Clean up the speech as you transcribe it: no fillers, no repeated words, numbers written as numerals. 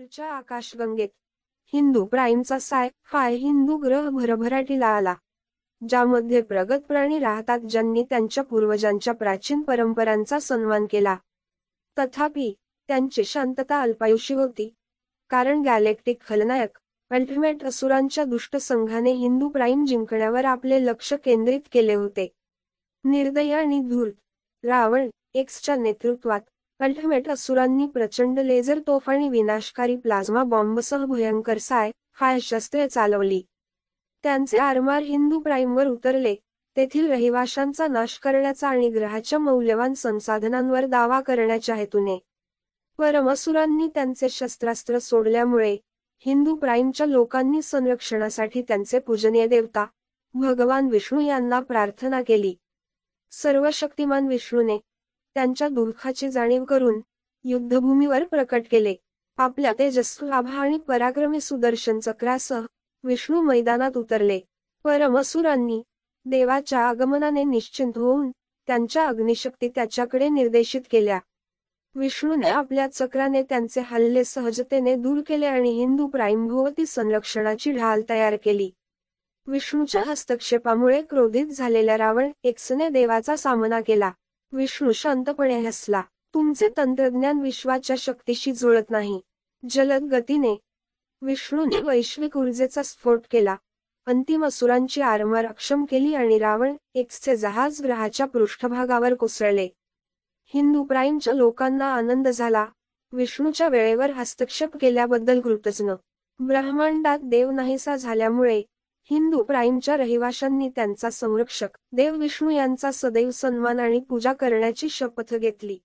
दूरच्या आकाशगंगेत हिंदू प्राईमचा फाय हिंदू ग्रह भरभराटीला आला, ज्यामध्ये प्रगत प्राणी राहतात ज्यांनी त्यांच्या पूर्वजांच्या प्राचीन परंपरांचा सन्मान केला. तथापि, त्यांची शांतता अल्पायुषी होती, कारण गॅलेक्टिक खलनायक अल्टिमेट असुरांच्या दुष्ट संघाने हिंदू प्राईम जिंकण्यावर आपले लक्ष केंद्रित केले होते. निर्दयी आणि धूर्त रावण एक्सच्या नेतृत्वात अल्टिमेट असुरांनी प्रचंड लेझर तोफ आणि विनाशकारी प्लाझ्मा बॉम्बसह भयंकर फाय शस्त्रे चालवली. त्यांचे आरमार हिंदू प्राईमवर उतरले, तेथील रहिवाशांचा नाश करण्याचा आणि ग्रहाच्या मौल्यवान संसाधनांवर दावा करण्याच्या हेतूने. परमसुरांनी त्यांचे शस्त्रास्त्र सोडल्यामुळे हिंदू प्राईमच्या लोकांनी संरक्षणासाठी त्यांचे पूजनीय देवता भगवान विष्णू यांना प्रार्थना केली. सर्वशक्तिमान विष्णूने त्यांच्या दुःखाची जाणीव करून युद्धभूमीवर प्रकट केले. आपल्या तेजस्वी आभा आणि पराक्रमी सुदर्शन चक्रासह विष्णू मैदानात उतरले. परमसुरांनी देवाच्या आगमनाने निश्चिंत होऊन त्यांच्या अग्निशक्ती त्याच्याकडे निर्देशित केल्या. विष्णूने आपल्या चक्राने त्यांचे हल्ले सहजतेने दूर केले आणि हिंदू प्राईमभोवती संरक्षणाची ढाल तयार केली. विष्णूच्या हस्तक्षेपामुळे क्रोधित झालेल्या रावण एक्सने देवाचा सामना केला. विष्णू शांतपणे हसला, तुमचे तंत्रज्ञान विश्वाच्या शक्तीशी जुळत नाही. जलद गतीने विष्णूने वैश्विक ऊर्जेचा स्फोट केला, अंतिम असुरांची आरमार अक्षम केली आणि रावण एक्सचे जहाज ग्रहाच्या पृष्ठभागावर कोसळले. हिंदू प्राईमच्या लोकांना आनंद झाला. विष्णूच्या वेळेवर हस्तक्षेप केल्याबद्दल कृतज्ञ. ब्रह्मांडात देव नाहीसा झाल्यामुळे हिंदू प्राईमच्या रहिवाशांनी त्यांचा संरक्षक देव विष्णू यांचा सदैव सन्मान आणि पूजा करण्याची शपथ घेतली.